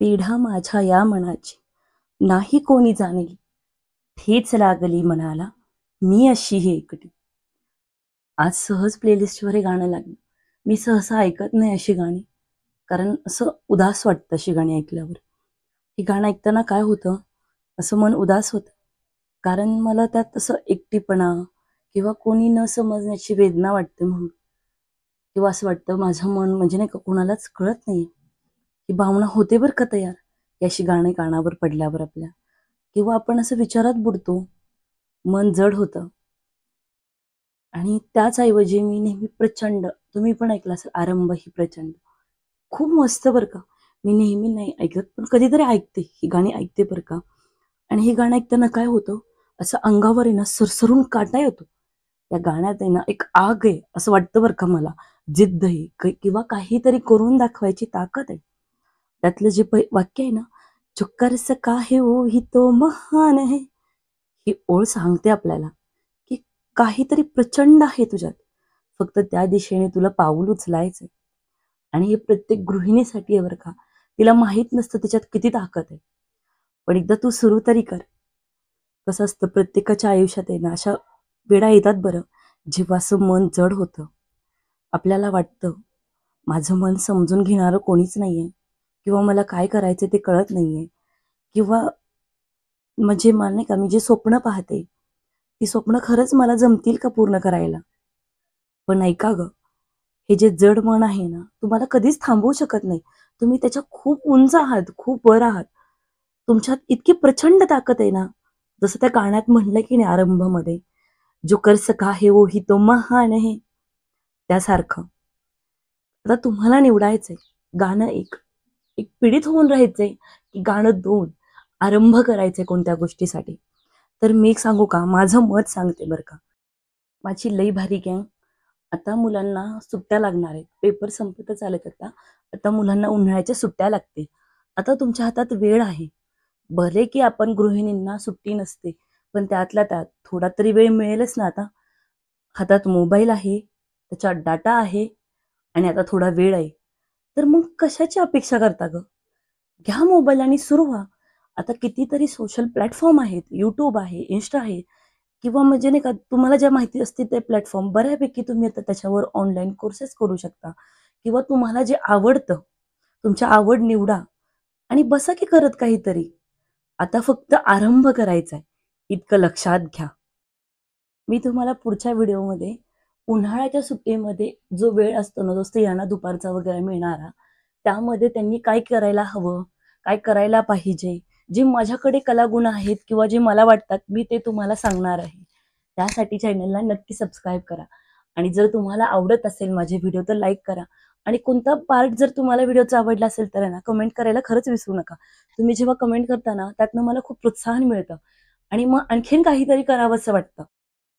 पेढा माझ्या या मनाची नाही कोणी जाणली, ठेच लागली मनाला मी अशी ही एकटी. आज सहज प्लेलिस्टवर हे गाणं लागलं. मी सहसा ऐकत नाही अशी गाणी, कारण असं उदास वाटतं अशी गाणी ऐकल्यावर. ही गाणं ऐकताना काय होतं, असं मन उदास होतं. कारण मला त्यात असं एकटेपणा किंवा कोणी न समजण्याची वेदना वाटते म्हणून. किंवा असं वाटतं माझं मन म्हणजे नाही का कोणालाच कळत नाहीये. ही भावना होते बरं का तयार, ही अशी गाणी कानावर पडल्यावर आपल्या. किंवा आपण असं विचारात बुडतो, मन जड होतं आणि त्याचऐवजी मी नेहमी प्रचंड, तुम्ही पण ऐकलं असेल आरंभ ही प्रचंड. खूप मस्त बरं का. मी नेहमी नाही ऐकत, पण कधीतरी ऐकते. ही गाणी ऐकते बरं का. आणि हे गाणं ऐकताना काय होतं, असं अंगावर आहे ना सरसरून काटा येतो. त्या गाण्यात आहे ना एक आग आहे असं वाटतं बरं का मला. जिद्द आहे किंवा काहीतरी करून दाखवायची ताकद आहे. त्यातलं जे वाक्य आहे ना, "जो कर सका है वो ही तो महान है." ही ओळ सांगते आपल्याला, की काहीतरी प्रचंड आहे तुझ्यात. फक्त त्या दिशेने तुला पाऊल उचलायचंय. आणि हे प्रत्येक गृहिणीसाठी आहे बरं का. तिला माहीत नसतं तिच्यात किती ताकद आहे. पण एकदा तू सुरू तरी कर. कसं असतं प्रत्येकाच्या आयुष्यात आहे ना, अशा वेळा येतात बरं, जेव्हा असं मन जड होतं. आपल्याला वाटतं, माझं मन समजून घेणारं कोणीच नाहीये किंवा मला काय करायचं ते कळत नाहीये किंवा म्हणजे मला नाही का, मी जे स्वप्न पाहते, ती स्वप्न खरंच मला जमतील का पूर्ण करायला? पण ऐका गं, हे जे जड मन आहे ना, तुम्हाला कधीच थांबवू शकत नाही. तुम्ही त्याच्या खूप उंच आहात, खूप वर आहात. तुमच्यात इतकी प्रचंड ताकद आहे ना, जसं त्या गाण्यात म्हटलं की नाही आरंभमध्ये, "जो कर सका है वो ही तो महान है." त्यासारखं. आता तुम्हाला निवडायचंय गाणं एक, एक पीडित होऊन राहायचंय, की गाणं 2 आरंभ करायचंय कोणत्या गोष्टीसाठी. तर मी एक सांगू का? माझं मत सांगते बरं का. माझी लई भारी गँग. आता मुलांना सुट्ट्या लागणार आहेत. पेपर संपतच आलेत आता. आता मुलांना उन्हाळ्याच्या सुट्ट्या लागतील. आता तुमच्या हातात वेळ आहे. भले की आपण गृहिणींना सुट्टी नसते, पण त्यातल्या त्यात थोडा तरी वेळ मिळेलच ना आता. हातात मोबाईल आहे, त्याच्यात डाटा आहे आणि आता थोडा वेळ आहे. तर मग कशाची अपेक्षा करता गं? घ्या मोबाईल आणि सुरू व्हा. आता कितीतरी सोशल प्लॅटफॉर्म आहेत. YouTube आहे, Insta आहे किंवा म्हणजे नाही का तुम्हाला ज्या माहिती असतील ते प्लॅटफॉर्म बऱ्यापैकी तुम्ही आता त्याच्यावर ऑनलाईन कोर्सेस करू शकता किंवा तुम्हाला जे आवडतं, तुमच्या आवड निवडा आणि बसा की करत काहीतरी. आता फक्त आरंभ करायचा आहे, इतकं लक्षात घ्या. मी तुम्हाला पुढच्या व्हिडिओमध्ये उन्हाळ्याच्या सुट्टीमध्ये जो वेळ असतो ना, जो स्त्रियांना दुपारचा वगैरे मिळणारा, त्यामध्ये त्यांनी काय करायला हवं, काय करायला पाहिजे, जे माझ्याकडे कलागुण आहेत किंवा जे मला वाटतात, मी ते तुम्हाला सांगणार आहे. त्यासाठी चॅनलला नक्की सबस्क्राईब करा आणि जर तुम्हाला आवडत असेल माझे व्हिडिओ तर लाईक करा आणि कोणता पार्ट जर तुम्हाला व्हिडिओचा आवडला असेल तर ना, कमेंट करायला खरंच विसरू नका. तुम्ही जेव्हा कमेंट करता ना, त्यातनं मला खूप प्रोत्साहन मिळतं आणि मग आणखीन काहीतरी करावंसं वाटतं.